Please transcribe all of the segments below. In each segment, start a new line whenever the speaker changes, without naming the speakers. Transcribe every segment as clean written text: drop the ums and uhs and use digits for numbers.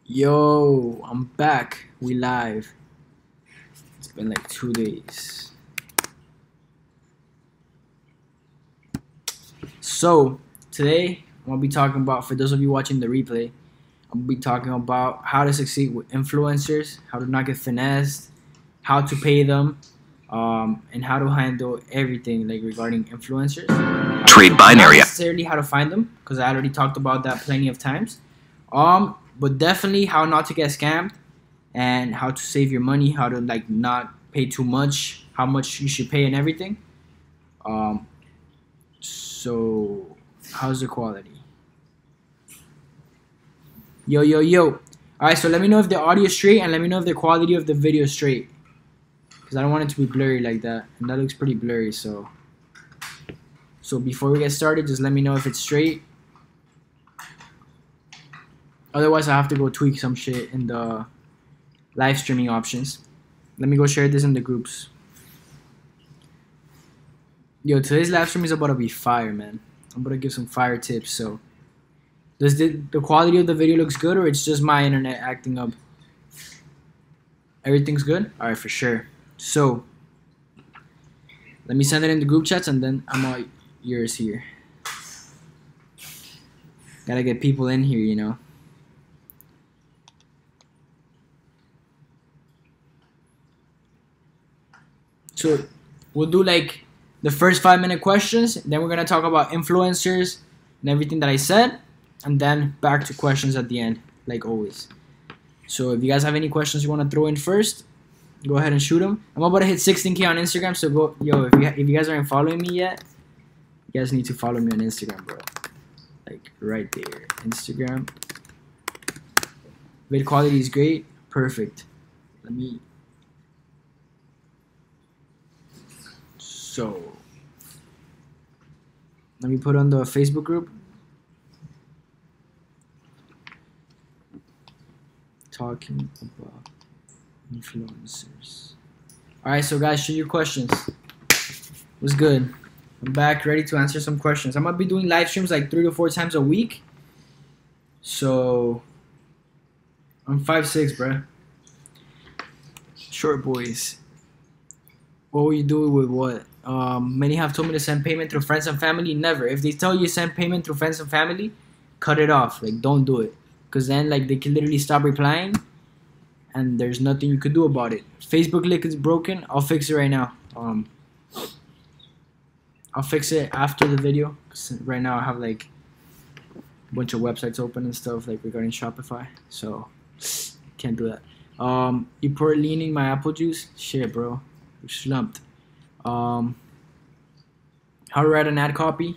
Yo, I'm back. We live. It's been like 2 days. So, today I'm gonna be talking about, for those of you watching the replay, I'm gonna be talking about how to succeed with influencers, how to not get finessed, how to pay them, and how to handle everything like regarding influencers.
Trade binary.
Not necessarily how to find them, because I already talked about that plenty of times. But definitely how not to get scammed and how to save your money, how to like not pay too much, how much you should pay and everything. So how's the quality? Yo. Alright, so let me know if the audio is straight and let me know if the quality of the video is straight. Because I don't want it to be blurry like that. And that looks pretty blurry, so before we get started, just let me know if it's straight. Otherwise, I have to go tweak some shit in the live streaming options. Let me go share this in the groups. Yo, today's live stream is about to be fire, man. I'm gonna give some fire tips. So, does the quality of the video looks good, or it's just my internet acting up? Everything's good? Alright, for sure. So, let me send it in the group chats, and then I'm all yours here. Gotta get people in here, you know. So we'll do like the first 5-minute questions, then we're gonna talk about influencers and everything that I said, and then back to questions at the end, like always. So if you guys have any questions you want to throw in first, go ahead and shoot them. I'm about to hit 16K on Instagram, so go, yo, if you guys aren't following me yet, you guys need to follow me on Instagram, bro. Like right there, Instagram. Vid quality is great, perfect. So, let me put on the Facebook group. Talking about influencers. Alright, so guys, shoot your questions. What's good? I'm back, ready to answer some questions. I'm going to be doing live streams like 3 to 4 times a week. So, I'm 5'6", bruh. Short boys. What will you do with what? Many have told me to send payment through friends and family. Never. If they tell you send payment through friends and family, cut it off. Like, don't do it. Because then, like, they can literally stop replying, and there's nothing you could do about it. Facebook link is broken. I'll fix it right now. I'll fix it after the video. Cause right now I have, like, a bunch of websites open and stuff, like, regarding Shopify. So, can't do that. You pour leaning my apple juice? Shit, bro. You're slumped. How to write an ad copy?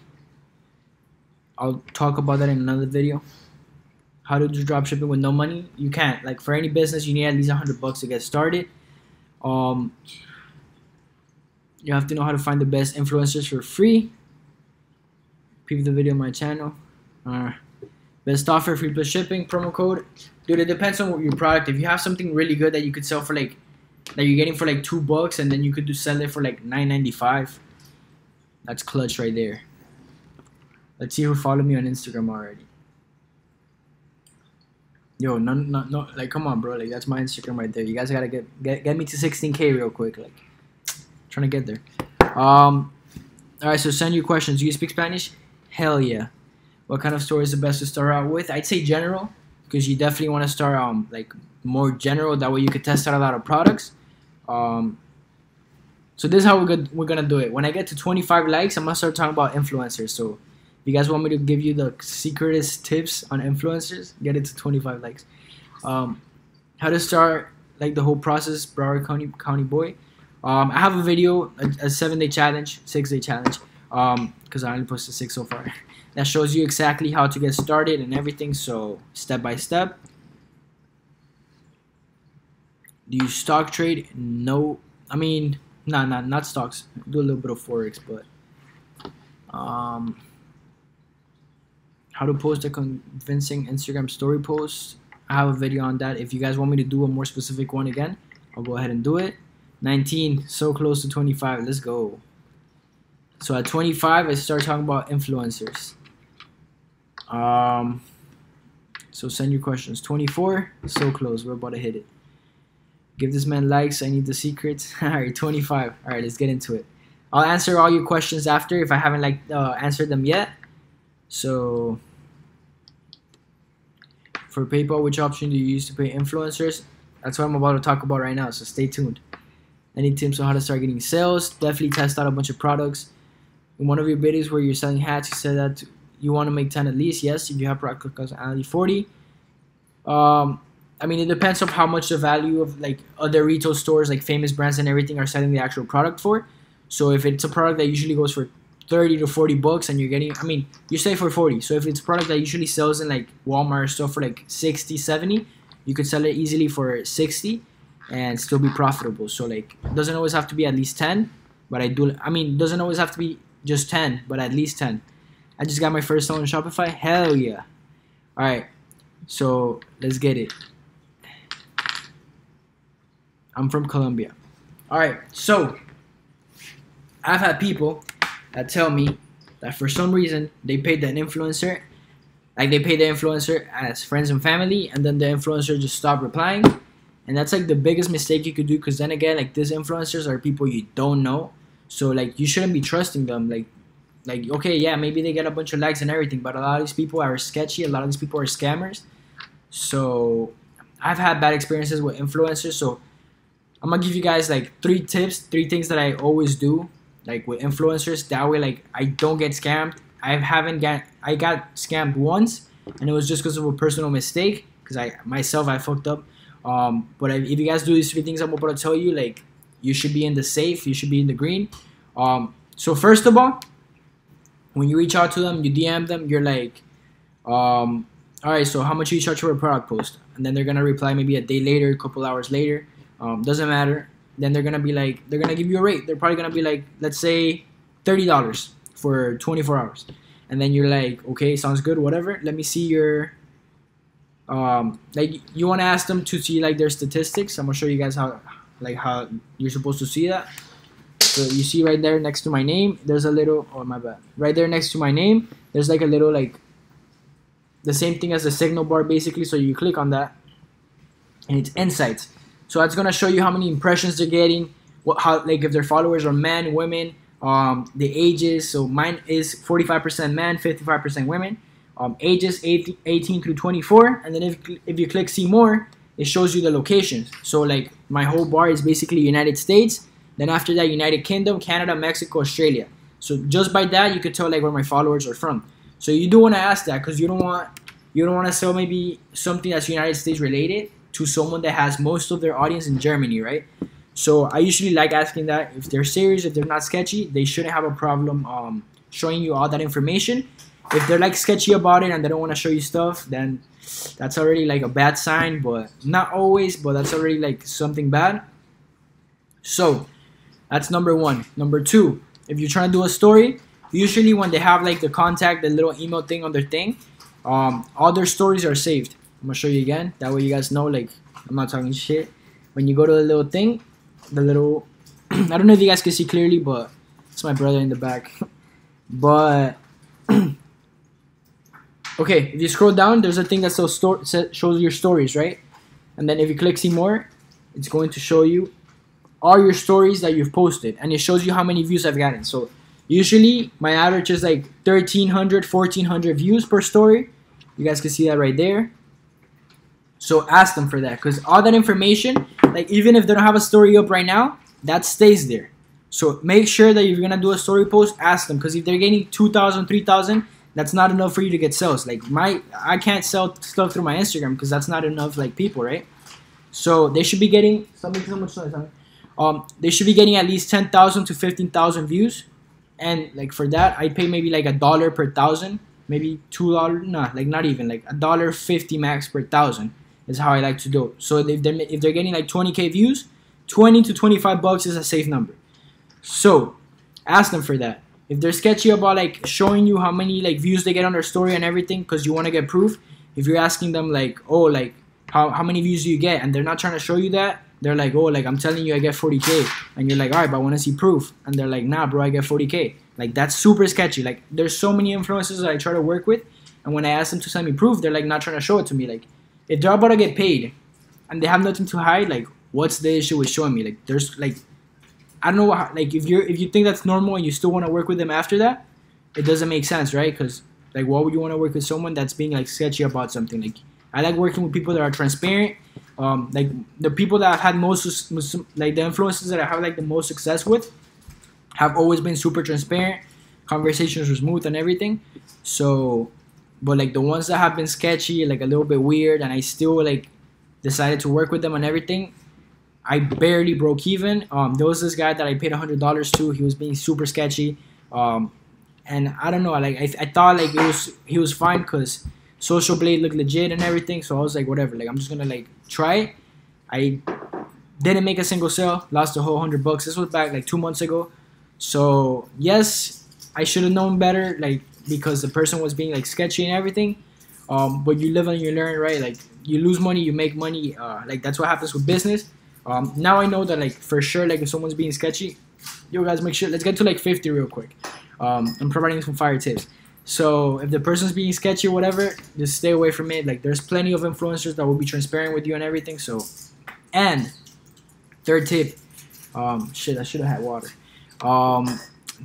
I'll talk about that in another video. How to do dropshipping with no money? You can't. Like, for any business, you need at least $100 to get started. You have to know how to find the best influencers for free. Preview the video on my channel. Best offer, free plus shipping, promo code. Dude, it depends on your product. If you have something really good that you could sell for like, that you're getting for like $2, and then you could sell it for like $9.95. That's clutch right there. Let's see who followed me on Instagram already. Yo, no, like, come on, bro. Like, that's my Instagram right there. You guys gotta get me to 16K real quick. Like, trying to get there. All right. So send your questions. Do you speak Spanish? Hell yeah. What kind of store is the best to start out with? I'd say general, because you definitely want to start like more general. That way you could test out a lot of products. So this is how we're gonna do it. When I get to 25 likes, I'm gonna start talking about influencers. So if you guys want me to give you the secretest tips on influencers, get it to 25 likes. How to start like the whole process, Broward County boy. I have a video, a 7-day challenge, 6-day challenge, because I only posted 6 so far. That shows you exactly how to get started and everything. So step by step. Do you stock trade? No. I mean, not stocks. Do a little bit of forex, but how to post a convincing Instagram story post? I have a video on that. If you guys want me to do a more specific one again, I'll go ahead and do it. 19, so close to 25. Let's go. So at 25, I start talking about influencers. So send your questions. 24, so close. We're about to hit it. Give this man likes. I need the secrets. All right, 25. All right, let's get into it. I'll answer all your questions after if I haven't answered them yet. So for PayPal, which option do you use to pay influencers? That's what I'm about to talk about right now, so stay tuned. Any tips on how to start getting sales? Definitely test out a bunch of products. In one of your videos where you're selling hats, you said that you want to make 10 at least. Yes, if you have product cost only 40. I mean, it depends on how much the value of like other retail stores, like famous brands and everything, are selling the actual product for. So if it's a product that usually goes for 30 to 40 bucks and you're getting, I mean, you say for 40. So if it's a product that usually sells in like Walmart or stuff for like 60, 70, you could sell it easily for 60 and still be profitable. So like, it doesn't always have to be at least 10, but it doesn't always have to be just 10, but at least 10. I just got my first sale on Shopify. Hell yeah. All right. So let's get it. I'm from Colombia. All right. So I've had people that tell me that for some reason they paid an influencer, like they paid the influencer as friends and family, and then the influencer just stopped replying. And that's like the biggest mistake you could do, because then again, like these influencers are people you don't know. So like you shouldn't be trusting them. Like okay, yeah, maybe they get a bunch of likes and everything, but a lot of these people are sketchy. A lot of these people are scammers. So I've had bad experiences with influencers. So I'm gonna give you guys like 3 tips, 3 things that I always do, like with influencers. That way, like I don't get scammed. I got scammed once, and it was just because of a personal mistake. Because I fucked up. But if you guys do these 3 things I'm about to tell you, like you should be in the safe. You should be in the green. So first of all, when you reach out to them, you DM them, you're like, all right, so how much do you charge for a product post? And then they're going to reply maybe a day later, a couple hours later. Doesn't matter. Then they're going to be like, they're going to give you a rate. They're probably going to be like, let's say $30 for 24 hours. And then you're like, okay, sounds good, whatever. Let me see your, like you want to ask them to see like their statistics. I'm going to show you guys how you're supposed to see that. So you see right there next to my name, there's a little, oh my bad. Right there next to my name, there's like a little like, the same thing as the signal bar basically. So you click on that and it's insights. So that's going to show you how many impressions they're getting, like if their followers are men, women, the ages. So mine is 45% men, 55% women, ages 18 through 24. And then if you click see more, it shows you the locations. So like my whole bar is basically United States. Then after that, United Kingdom, Canada, Mexico, Australia. So just by that, you could tell like where my followers are from. So you do want to ask that, because you don't want to sell maybe something that's United States related to someone that has most of their audience in Germany, right? So I usually like asking that. If they're serious, if they're not sketchy, they shouldn't have a problem showing you all that information. If they're like sketchy about it and they don't want to show you stuff, then that's already like a bad sign, but not always, but that's already like something bad. So that's number 1. Number 2, if you're trying to do a story, usually when they have like the contact, the little email thing on their thing, all their stories are saved. I'm gonna show you again. That way you guys know, like, I'm not talking shit. When you go to the little thing, the little, I don't know if you guys can see clearly, but it's my brother in the back. But okay, if you scroll down, there's a thing that shows your stories, right? And then if you click see more, it's going to show you all your stories that you've posted, and it shows you how many views I've gotten. So usually my average is like 1,300, 1,400 views per story. You guys can see that right there. So ask them for that, because all that information, like even if they don't have a story up right now, that stays there. So make sure that if you're gonna do a story post, ask them, because if they're getting 2,000, 3,000, that's not enough for you to get sales. Like I can't sell stuff through my Instagram because that's not enough like people, right? So they should be getting they should be getting at least 10,000 to 15,000 views, and like for that I pay maybe like $1 per 1,000, maybe $2, nah, like not even, like $1.50 max per 1,000 is how I like to do it. So if they're getting like 20k views, 20 to 25 bucks is a safe number. So ask them for that. If they're sketchy about like showing you how many like views they get on their story and everything because you want to get proof, if you're asking them like, oh, like how many views do you get, and they're not trying to show you that, they're like, oh, like I'm telling you I get 40k, and you're like, all right, but I want to see proof, and they're like, nah bro, I get 40k. Like that's super sketchy. Like there's so many influencers that I try to work with And when I ask them to send me proof, they're like not trying to show it to me. Like, if they're about to get paid and they have nothing to hide, like, what's the issue with showing me? Like, there's like, I don't know what, like, if you think that's normal and you still want to work with them after that, it doesn't make sense, right? Because like, why would you want to work with someone that's being like sketchy about something? Like, I like working with people that are transparent. Like the people that I've had most, like the influencers that I have like the most success with, have always been super transparent. Conversations were smooth and everything. So, but like the ones that have been sketchy, like a little bit weird, and I still like decided to work with them and everything, I barely broke even. There was this guy that I paid $100 to. He was being super sketchy. And I don't know, like I thought like he was fine because Social Blade looked legit and everything. So I was like, whatever, like I'm just gonna like try it. I didn't make a single sale, lost the whole $100. This was back like 2 months ago. So yes, I should have known better, like because the person was being like sketchy and everything. But you live and you learn, right? Like you lose money, you make money. Like that's what happens with business. Now I know that like for sure, like if someone's being sketchy, yo guys, make sure, let's get to like 50 real quick. I'm providing some fire tips. So if the person's being sketchy or whatever, just stay away from it. Like there's plenty of influencers that will be transparent with you and everything. So, and third tip, shit, I should have had water.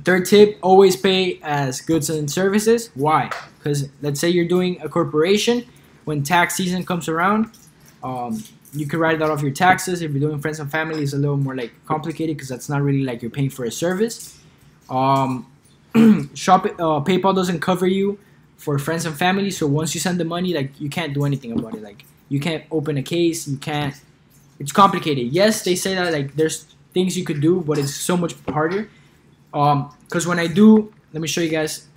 Third tip, always pay as goods and services. Why? Because let's say you're doing a corporation, when tax season comes around, you can write that off your taxes. If you're doing friends and family, it's a little more like complicated because that's not really like you're paying for a service. PayPal doesn't cover you for friends and family, so once you send the money, like you can't do anything about it. Like you can't open a case, you can't. It's complicated. Yes, they say that like there's things you could do, but it's so much harder. Because when I do, let me show you guys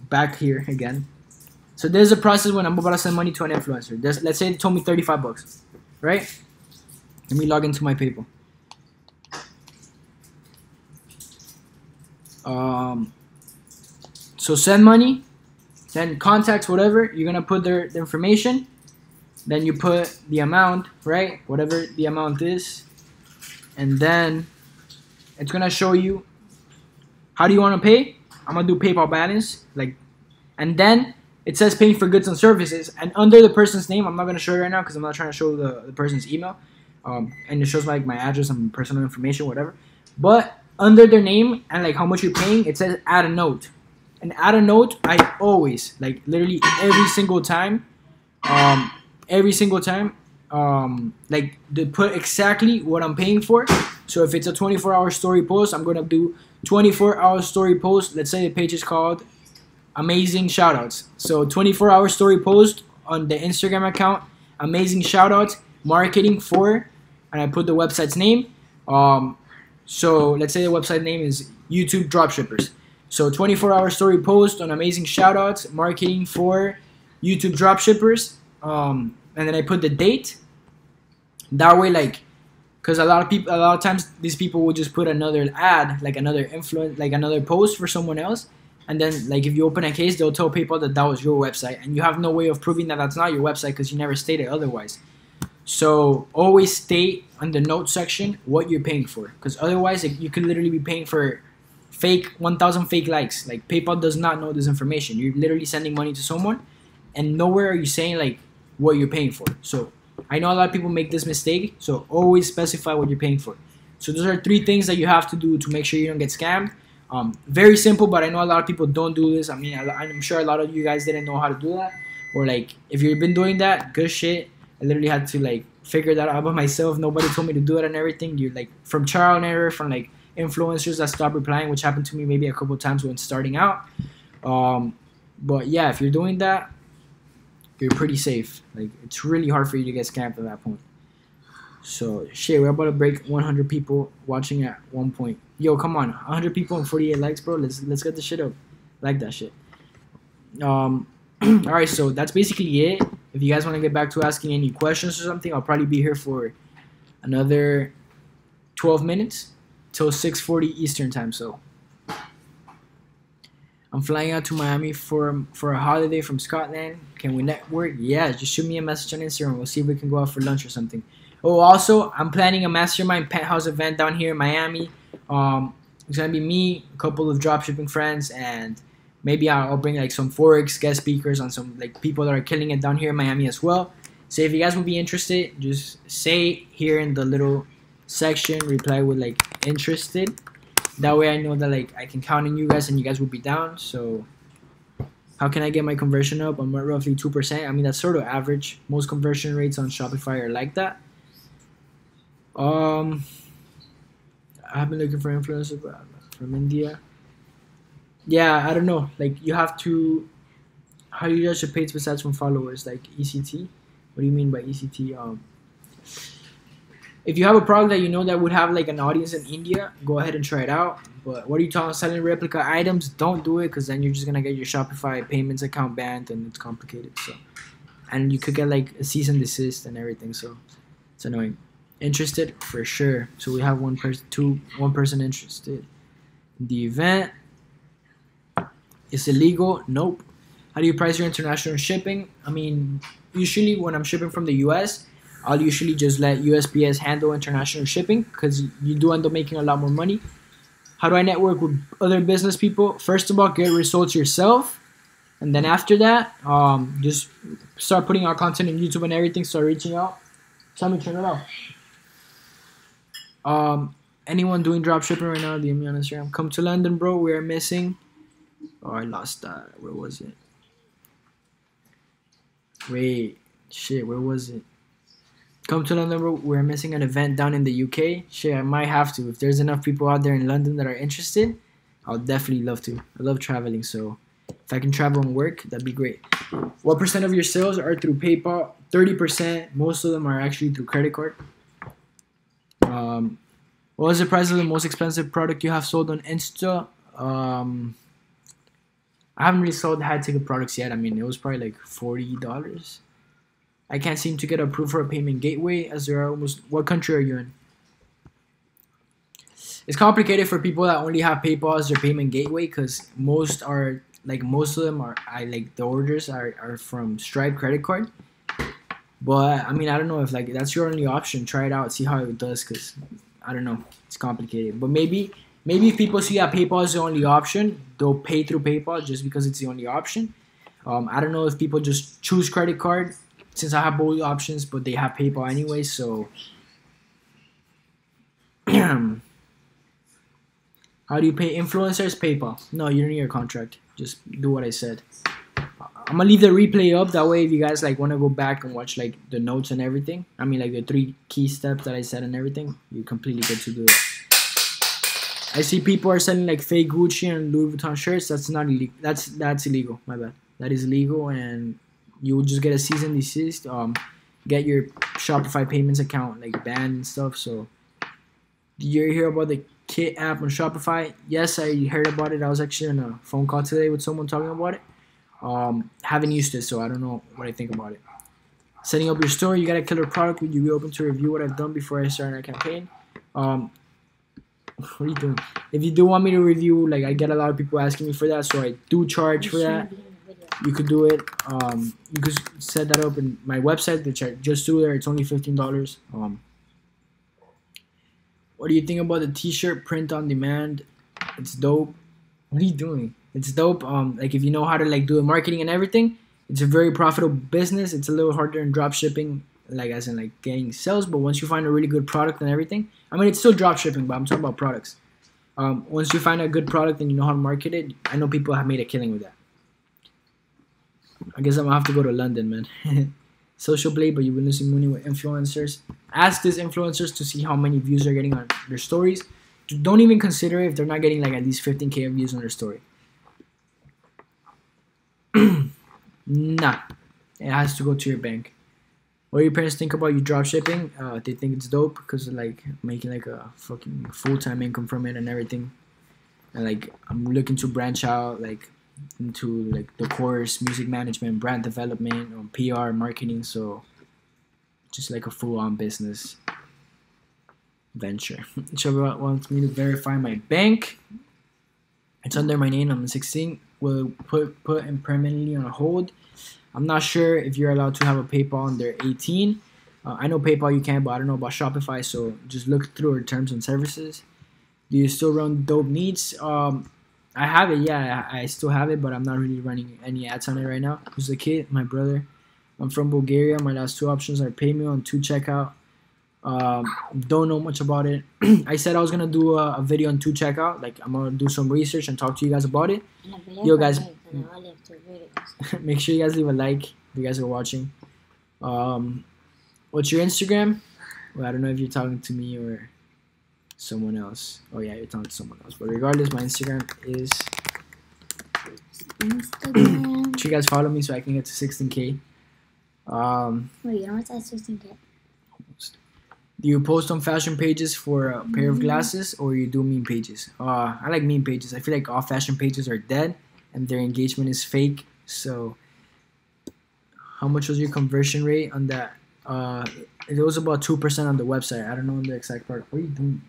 back here again. So there's a process when I'm about to send money to an influencer. Let's say they told me $35, right? Let me log into my PayPal. So send money, then contacts, whatever, you're gonna put their information, then you put the amount, right? Whatever the amount is, and then it's gonna show you how do you want to pay. I'm gonna do PayPal balance, like, and then it says paying for goods and services, and under the person's name, I'm not gonna show you right now because I'm not trying to show the person's email, and it shows like my address and personal information, whatever. But under their name and like how much you're paying, it says add a note. And add a note, I always, like literally every single time, like they put exactly what I'm paying for. So if it's a 24-hour story post, I'm gonna do 24-hour story post. Let's say the page is called Amazing Shoutouts. So 24-hour story post on the Instagram account, Amazing Shoutouts, marketing for, and I put the website's name. So let's say the website name is YouTube Dropshippers. So 24-hour story post on Amazing Shoutouts, marketing for YouTube Dropshippers, and then I put the date. That way, like, because a lot of times these people will just put another ad, like another another post for someone else, and then like if you open a case, they'll tell PayPal that that was your website, and you have no way of proving that that's not your website because you never stated otherwise. So always state on the note section what you're paying for, because otherwise like, you could literally be paying for 1,000 fake likes. Like PayPal does not know this information. You're literally sending money to someone, and nowhere are you saying like what you're paying for. So I know a lot of people make this mistake. So always specify what you're paying for. So those are 3 things that you have to do to make sure you don't get scammed. Very simple, but I know a lot of people don't do this. I mean, I'm sure a lot of you guys didn't know how to do that, or like if you've been doing that, good shit. I literally had to like figure that out by myself. Nobody told me to do it and everything. You like from trial and error, from like influencers that stopped replying, which happened to me maybe a couple times when starting out. But yeah, if you're doing that, you're pretty safe. Like it's really hard for you to get scammed at that point. So shit, we're about to break 100 people watching at one point. Yo, come on, 100 people and 48 likes, bro. Let's get the shit up. Like that shit. All right, so that's basically it. If you guys want to get back to asking any questions or something, I'll probably be here for another 12 minutes till 6:40 Eastern time. So I'm flying out to Miami for a holiday from Scotland. Can we network? Yeah, just shoot me a message on Instagram. We'll see if we can go out for lunch or something. Oh, also, I'm planning a mastermind penthouse event down here in Miami. It's gonna be me, a couple of dropshipping friends, and Maybe I'll bring like some Forex guest speakers on some like people that are killing it down here in Miami as well. So if you guys would be interested, just say here in the little section, reply with like interested. That way I know that like I can count on you guys and you guys will be down. So how can I get my conversion up? I'm at roughly 2%. I mean, that's sort of average. Most conversion rates on Shopify are like that. I've been looking for influencers from India. Yeah, I don't know. Like, you have to. How do you judge the page besides from followers? Like ECT? What do you mean by ECT? If you have a product that you know that would have like an audience in India, go ahead and try it out. But what are you talking? Selling replica items? Don't do it, because then you're just gonna get your Shopify payments account banned and it's complicated. So, and you could get like a cease and desist and everything. So it's annoying. Interested for sure. So we have one person interested. The event is illegal. Nope. How do you price your international shipping? I mean, usually when I'm shipping from the US, I'll usually just let USPS handle international shipping, because you do end up making a lot more money. How do I network with other business people? First of all, get results yourself. And then after that, just start putting out content on YouTube and everything. Start reaching out. Somebody turn it off. Anyone doing drop shipping right now, DM me on Instagram. Come to London, bro. We are missing. Oh, I lost that. Where was it? Wait. Shit, where was it? Come to London, bro. We're missing an event down in the UK. Shit, I might have to. If there's enough people out there in London that are interested, I'll definitely love to. I love traveling, so if I can travel and work, that'd be great. What % of your sales are through PayPal? 30%. Most of them are actually through credit card. What was the price of the most expensive product you have sold on Insta? I haven't really sold high-ticket products yet. I mean, it was probably like $40. I can't seem to get approved for a payment gateway, as there are almost... What country are you in? It's complicated for people that only have PayPal as their payment gateway, because most of them are the orders are from Stripe credit card. But I mean, I don't know if like that's your only option. Try it out, see how it does, because I don't know, it's complicated. But maybe if people see that PayPal is the only option, they'll pay through PayPal just because it's the only option. I don't know if people just choose credit card, since I have both options, but they have PayPal anyway. So how do you pay influencers? PayPal. No, you don't need your contract. Just do what I said. I'm gonna leave the replay up. That way, if you guys like want to go back and watch like the notes and everything, I mean like the 3 key steps that I said and everything, you're completely good to do it. I see people are selling like fake Gucci and Louis Vuitton shirts. That's not illegal. That's illegal. My bad. That is illegal, and you will just get a cease and desist. Get your Shopify payments account like banned and stuff. So, did you hear about the Kit app on Shopify? Yes, I heard about it. I was actually on a phone call today with someone talking about it. Haven't used it, so I don't know what I think about it. Setting up your store. You got a killer product. Would you be open to review what I've done before I start our campaign? What are you doing? If you do want me to review, like I get a lot of people asking me for that, so I do charge for that. You could do it. You could set that up in my website, which I just do there. It's only $15. What do you think about the t-shirt print on demand? It's dope. What are you doing? It's dope. Like if you know how to like do the marketing and everything, it's a very profitable business. It's a little harder in drop shipping, like as in like getting sales. But once you find a really good product and everything, I mean it's still drop shipping, but I'm talking about products. Once you find a good product and you know how to market it, I know people have made a killing with that. I guess I'm gonna have to go to London, man. Social blade, but you've been losing money with influencers. Ask these influencers to see how many views they're getting on their stories. Don't even consider it if they're not getting like at least 15K views on their story. Nah, it has to go to your bank. What do your parents think about you drop shipping? They think it's dope because like making like a fucking full-time income from it and everything. And like I'm looking to branch out like into like the course, music management, brand development, PR, marketing. So just like a full-on business venture. Shopify wants me to verify my bank. It's under my name. I'm 16. Will put it permanently on hold. I'm not sure if you're allowed to have a PayPal under 18. I know PayPal you can, but I don't know about Shopify. So just look through our terms and services. Do you still run dope needs? I have it, yeah, I still have it, but I'm not really running any ads on it right now. Who's the kid? My brother. I'm from Bulgaria. My last two options are pay me on 2 checkout. Don't know much about it. I said I was gonna do a video on 2 checkout. Like I'm gonna do some research and talk to you guys about it. Yo, guys, make sure you guys leave a like if you guys are watching. What's your Instagram? Well, I don't know if you're talking to me or someone else. Oh yeah, you're talking to someone else. But regardless, my Instagram is.
Instagram.
Should you guys follow me so I can get to 16K?
Wait, you know what's at 16K?
Do you post on fashion pages for a pair of glasses, or you do meme pages? I like meme pages. I feel like all fashion pages are dead and their engagement is fake. So, how much was your conversion rate on that? It was about 2% on the website. I don't know the exact part. What are you doing?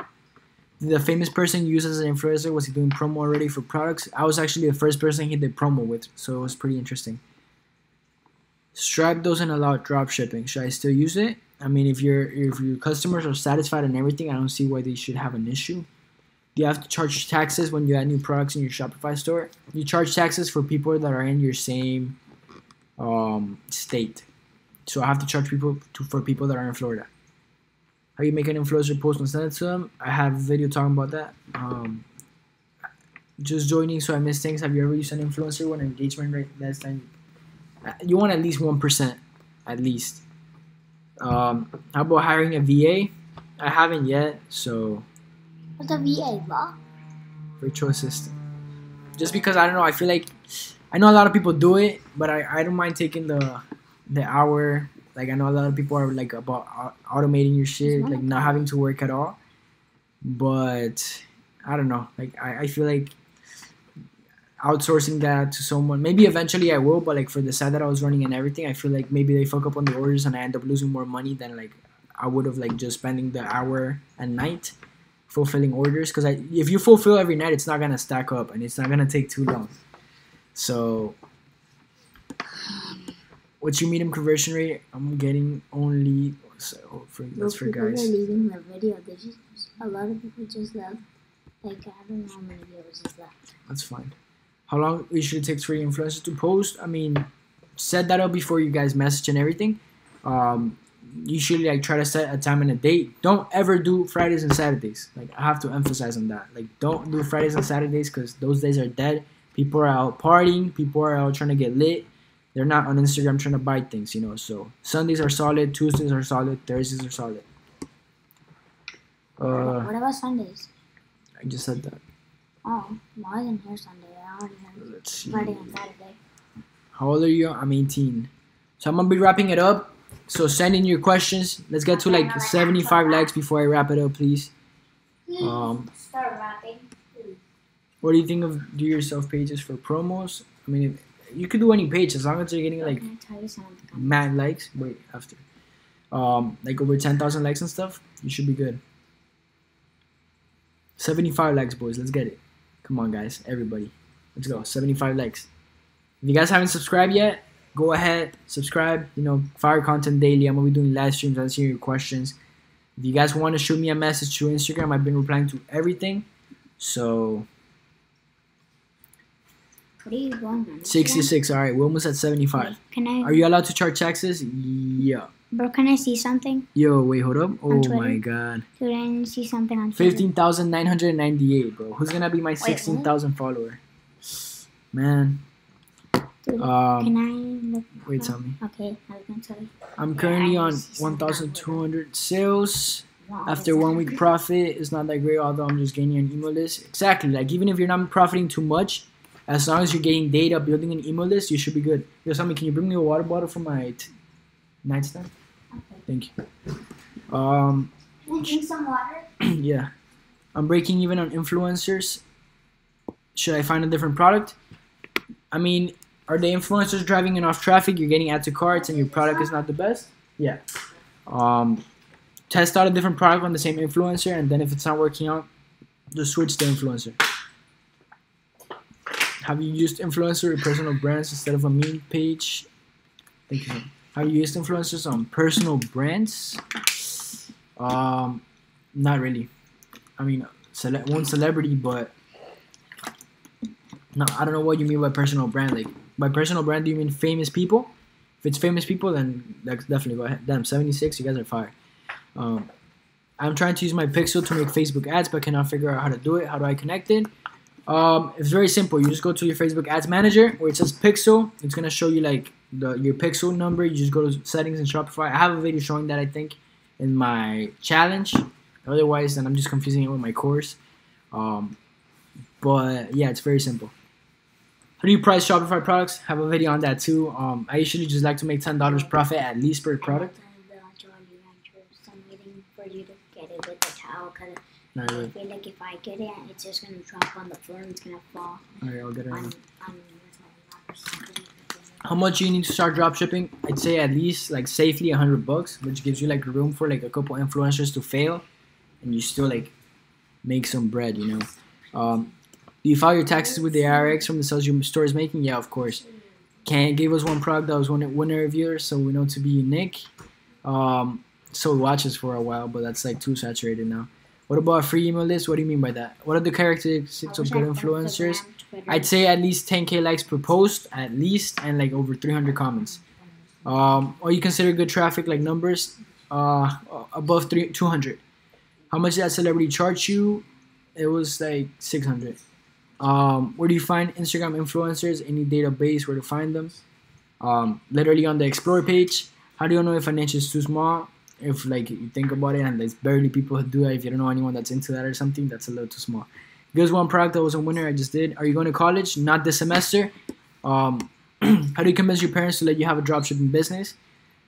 Did the famous person use as an influencer? Was he doing promo already for products? I was actually the first person he did promo with, so it was pretty interesting. Stripe doesn't allow drop shipping. Should I still use it? I mean, if your customers are satisfied and everything, I don't see why they should have an issue. Do you have to charge taxes when you add new products in your Shopify store? You charge taxes for people that are in your same state. So I have to charge for people that are in Florida. How you make an influencer post and send it to them? I have a video talking about that. Just joining, so I miss things. Have you ever used an influencer when engagement rate less than? You want at least 1%, at least. How about hiring a VA? I haven't yet, so.
What's a VA, bro?
Virtual assistant. Just because I don't know, I feel like I know a lot of people do it, but I don't mind taking the hour. Like I know a lot of people are like about automating your shit, like not having to work at all. But I don't know. Like I feel like outsourcing that to someone. Maybe eventually I will, but like for the site that I was running and everything, I feel like maybe they fuck up on the orders and I end up losing more money than like I would have like just spending the hour at night fulfilling orders. Because if you fulfill every night, it's not gonna stack up and it's not gonna take too long. So, what's your medium conversion rate? I'm getting only. That's for guys.
People are leaving the video. A lot of people just left. Like I don't know how many viewers just left.
That's fine. How long usually takes for your influencers to post? I mean, set that up before you guys message and everything. Usually like try to set a time and a date. Don't ever do Fridays and Saturdays. Like I have to emphasize on that. Like don't do Fridays and Saturdays because those days are dead. People are out partying. People are out trying to get lit. They're not on Instagram trying to buy things, you know. So Sundays are solid. Tuesdays are solid. Thursdays are solid.
What about Sundays?
I just said that.
Oh, well, I didn't hear Sunday. I already heard Friday and Saturday.
How old are you? I'm 18. So I'm going to be wrapping it up. So send in your questions. Let's get to like 75 likes before I wrap it up, please.
Start rapping.
What do you think of do-yourself pages for promos? I mean, you could do any page as long as you're getting like mad likes. Wait, after. Like over 10,000 likes and stuff, you should be good. 75 likes, boys. Let's get it. Come on, guys. Everybody. Let's go. 75 likes. If you guys haven't subscribed yet, go ahead. Subscribe. You know, fire content daily. I'm going to be doing live streams, answering your questions. If you guys want to shoot me a message through Instagram, I've been replying to everything. So,
what are you going on?
66. All right. We're almost at 75. Are you allowed to charge taxes? Yeah.
Bro, can I see something?
Yo, wait, hold up. Oh my god.
Dude, I didn't see something on Twitter.
15,998, bro. Who's gonna be my 16,000 follower? Man.
Dude, can I look?
Wait, tell me.
Okay, I was gonna tell you.
I'm currently on 1,200 sales. After 1 week profit, it's not that great, although I'm just gaining an email list. Exactly. Like, even if you're not profiting too much, as long as you're getting data, building an email list, you should be good. Yo, Sammy, can you bring me a water bottle for my nightstand?
Okay.
Thank you.
Can I drink some water?
Yeah. I'm breaking even on influencers. Should I find a different product? I mean, are the influencers driving enough traffic? You're getting add to carts and your product is not the best? Yeah. Test out a different product on the same influencer, and then if it's not working out, just switch the influencer. Have you used influencer or personal brands instead of a meme page? Thank you. Have you used influencers on personal brands? Not really. I mean, one celebrity, but No, I don't know what you mean by personal brand. Like, by personal brand, do you mean famous people? If it's famous people, then that's definitely go ahead. Damn, 76, you guys are fire. Um, I'm trying to use my Pixel to make Facebook ads, but cannot figure out how to do it. How do I connect it? It's very simple. You just go to your Facebook Ads Manager where it says Pixel. It's gonna show you like your Pixel number. You just go to settings in Shopify. I have a video showing that, I think, in my challenge. Otherwise, then I'm just confusing it with my course. But yeah, it's very simple. How do you price Shopify products? Have a video on that too. I usually just like to make $10 profit at least per product.
I'm waiting for you to get it with the towel because I feel like if I get it, it's just gonna drop on the floor and it's gonna fall.
Alright, I'll get it.
On
How much you need to start dropshipping? I'd say at least like safely $100, which gives you like room for like a couple influencers to fail, and you still like make some bread, you know. Do you file your taxes with the IRS from the sales your store is making? Yeah, of course. Can give us one product that was winner reviewer, so we know to be Nick. Sold watches for a while, but that's like too saturated now. What about a free email list? What do you mean by that? What are the characteristics of good influencers? I'd say at least 10K likes per post, at least, and like over 300 comments. Or you consider good traffic like numbers above 200. How much did that celebrity charge you? It was like 600. Where do you find Instagram influencers? Any database where to find them? Literally on the explore page. How do you know if a niche is too small? If like you think about it and there's barely people who do that, if you don't know anyone that's into that or something, that's a little too small. Here's one product that was a winner I just did. Are you going to college? Not this semester. How do you convince your parents to let you have a dropshipping business?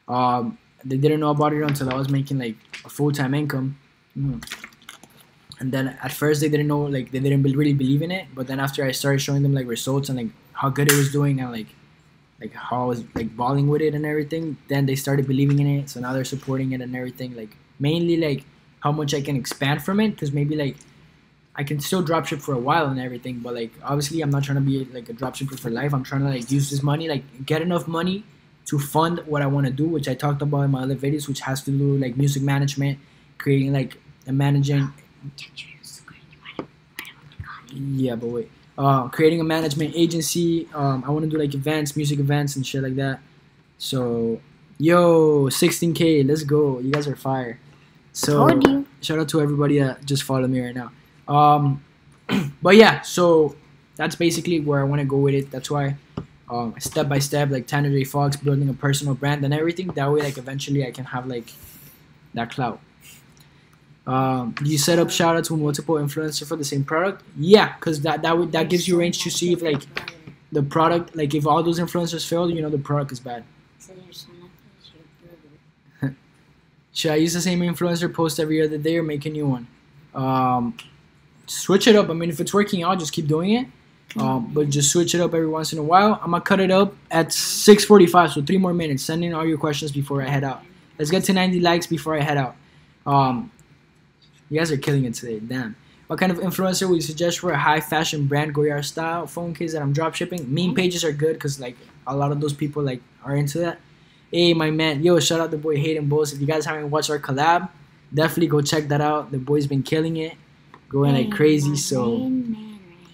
They didn't know about it until I was making like a full-time income. And then at first they didn't know, like they didn't really believe in it. But then after I started showing them like results and like how good it was doing and like how I was like balling with it and everything, then they started believing in it. So now they're supporting it and everything. Like mainly like how much I can expand from it, because maybe like I can still dropship for a while and everything, but like obviously I'm not trying to be like a dropshipper for life. I'm trying to like use this money, like get enough money to fund what I want to do, which I talked about in my other videos, which has to do like music management, creating like and managing. Yeah, but wait. Creating a management agency. I want to do like events, music events and shit like that. So, yo, 16K, let's go. You guys are fire. So, shout out to everybody that just followed me right now. But yeah, so that's basically where I want to go with it. That's why step by step, like Tanner J. Fox, building a personal brand and everything. That way, like eventually I can have like that clout. You set up shout outs with multiple influencers for the same product? Yeah, because that gives you range to see if like the product, like if all those influencers fail, you know the product is bad. Should I use the same influencer, post every other day, or make a new one? Switch it up. I mean, if it's working out, just keep doing it. But just switch it up every once in a while. I'm gonna cut it up at 6:45, so 3 more minutes. Send in all your questions before I head out. Let's get to 90 likes before I head out. You guys are killing it today. Damn. What kind of influencer would you suggest for a high fashion brand Goyard style phone case that I'm drop shipping? Meme pages are good because like a lot of those people like are into that. Hey, my man. Yo, shout out the boy Hayden Bulls. If you guys haven't watched our collab, definitely go check that out. The boy's been killing it. Going like crazy. So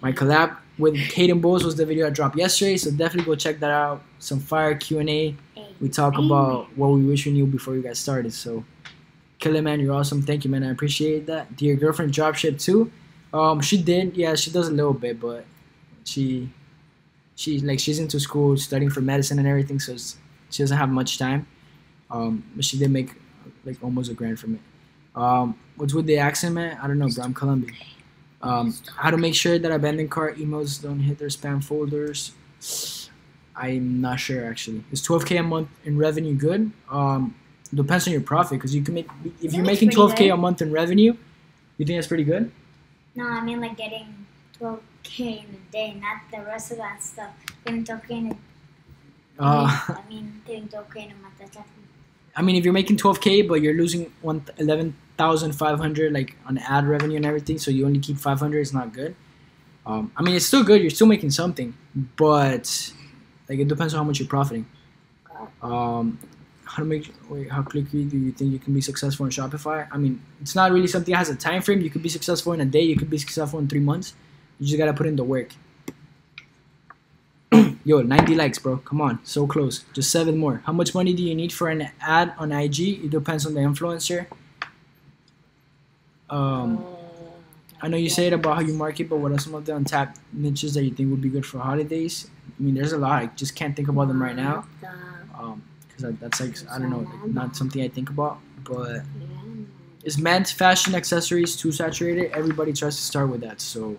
my collab with Hayden Bulls was the video I dropped yesterday. So definitely go check that out. Some fire Q&A. We talk about what we wish we knew before you guys started. So kill it, man. You're awesome. Thank you, man. I appreciate that. Did your girlfriend dropship too? She did. Yeah, she does a little bit, but she's into school studying for medicine and everything, so she doesn't have much time. But she did make like almost $1,000 from it. What's with the accent, man? I don't know, bro. I'm Colombian. How to make sure that abandoned cart emails don't hit their spam folders? I'm not sure actually. Is 12K a month in revenue good? Depends on your profit, because you can make, if you're making 12K a month in revenue, you think that's pretty good?
No, I mean like getting 12K in a day, not the rest of that stuff. Getting 12K in a getting 12K in a month. That's
I mean, if you're making 12K, but you're losing 11,500 like on ad revenue and everything, so you only keep 500, it's not good. I mean, it's still good. You're still making something, but like it depends on how much you're profiting. How quickly do you think you can be successful in Shopify? I mean, it's not really something that has a time frame. You could be successful in a day. You could be successful in 3 months. You just gotta put in the work. Yo, 90 likes, bro. Come on, so close. Just 7 more. How much money do you need for an ad on IG? It depends on the influencer. I know you say it about how you market, but what are some of the untapped niches that you think would be good for holidays? I mean, there's a lot. I just can't think about them right now. Because that's like, I don't know, like, not something I think about. But is men's fashion accessories too saturated? Everybody tries to start with that. So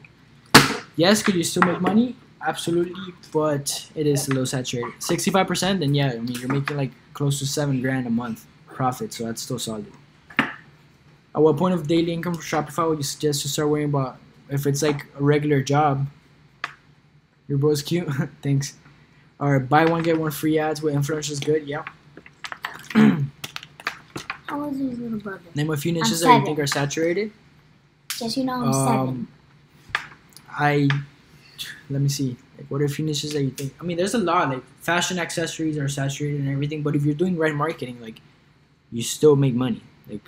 yes, could you still make money? Absolutely, but it is a little saturated. 65%, then yeah, I mean, you're making like close to $7,000 a month profit, so that's still solid. At what point of daily income for Shopify would you suggest to start worrying about if it's like a regular job? Your bro's cute. Thanks. Alright, buy one get one free ads with influencers. Good. Yeah.
How old is his little brother?
Name a few niches that you think are saturated.
Just I'm 7.
Let me see. Like, what are a few niches that you think? I mean, there's a lot. Like, fashion accessories are saturated and everything. But if you're doing right marketing, like, you still make money. Like,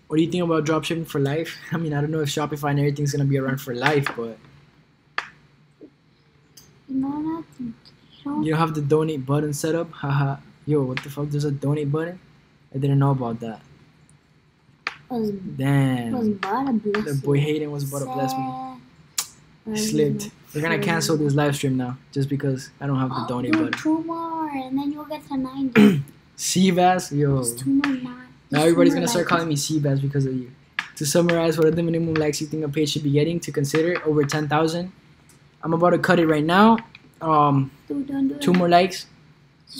what do you think about dropshipping for life? I mean, I don't know if Shopify and everything's gonna be around for life, but you don't have the donate button set up. Haha. Yo, what the fuck? There's a donate button. I didn't know about that. Damn. The boy Hayden was about to bless me. Slipped. We're gonna cancel this live stream now just because I don't have the donate button.
2 more, and then you'll get to 90.
Seabass, yo.
There's 2 more.
Now everybody's gonna start calling me Seabass because of you. To summarize, what are the minimum likes you think a page should be getting to consider over 10,000? I'm about to cut it right now. 2 more likes.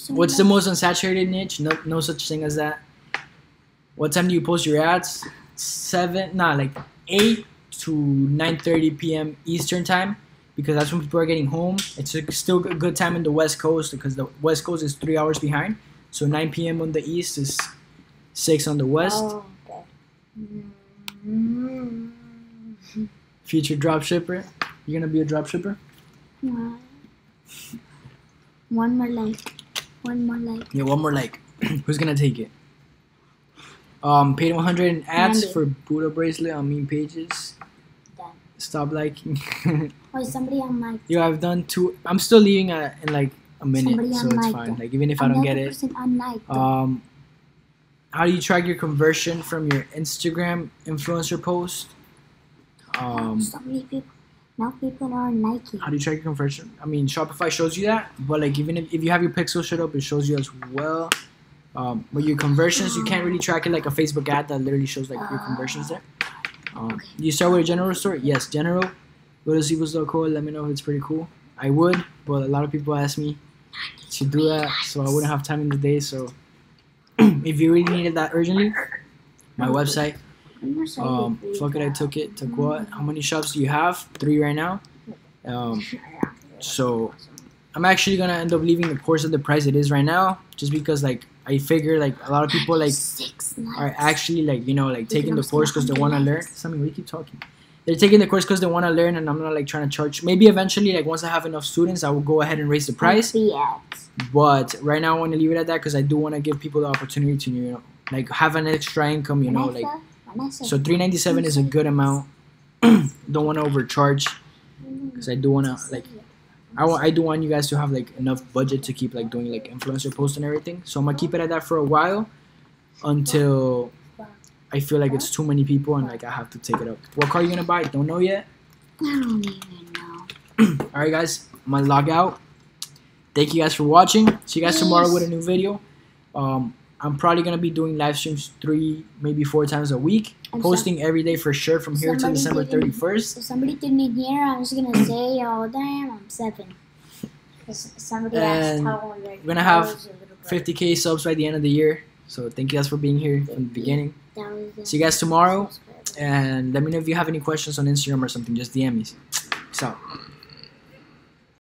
What's the most unsaturated niche? No such thing as that. What time do you post your ads? 8 to 9:30 p.m. Eastern time, because that's when people are getting home. It's still a good time in the West Coast because the West Coast is 3 hours behind. So 9 p.m. on the East is 6 on the West.
Oh, okay.
Future dropshipper. You gonna be a dropshipper?
Yeah. One more like.
Yeah, one more like. Who's gonna take it? Paid 100 in ads for Buddha bracelet on meme pages.
Done.
Stop liking.
Oh, somebody unliked.
Yo, I've done 2. I'm still leaving in like a minute,
Somebody
so it's fine. Like, even if I don't get it. How do you track your conversion from your Instagram influencer post?
So many people. Now people are liking.
How do you track your conversion? I mean, Shopify shows you that, but like even if you have your pixel shut up, it shows you as well. But your conversions, you can't really track it like a Facebook ad that literally shows like your conversions there. You start with a general store? Yes, general. Go to Zebos.co. Let me know if it's pretty cool. I would, but a lot of people ask me to do that, so I wouldn't have time in the day. So if you really needed that urgently, my website. Fuck it, I took it. Took what? How many shops do you have? 3 right now. So I'm actually gonna end up leaving the course at the price it is right now, just because like I figure like a lot of people like are actually like like taking the course because they want to learn. Something we keep talking. They're taking the course because they want to learn, and I'm not like trying to charge. Maybe eventually, like once I have enough students, I will go ahead and raise the price. But right now, I want to leave it at that because I do want to give people the opportunity to like have an extra income. Like so $397 is a good amount. Don't want to overcharge because I do want to like. I do want you guys to have like enough budget to keep like doing like influencer posts and everything. So I'm gonna keep it at that for a while until I feel like it's too many people and like I have to take it up. What car are you gonna buy? Don't know yet.
I don't even know.
Alright guys, I'm gonna log out. Thank you guys for watching. See you guys tomorrow with a new video. I'm probably gonna be doing live streams 3, maybe 4 times a week. Posting every day for sure from here to December 31st.
If somebody didn't hear, I'm just gonna say, oh damn, I'm 7. Because somebody asked how old
we're gonna have 50k subs by the end of the year. So thank you guys for being here from the beginning. See you guys tomorrow. And let me know if you have any questions on Instagram or something. Just DM me. Peace out.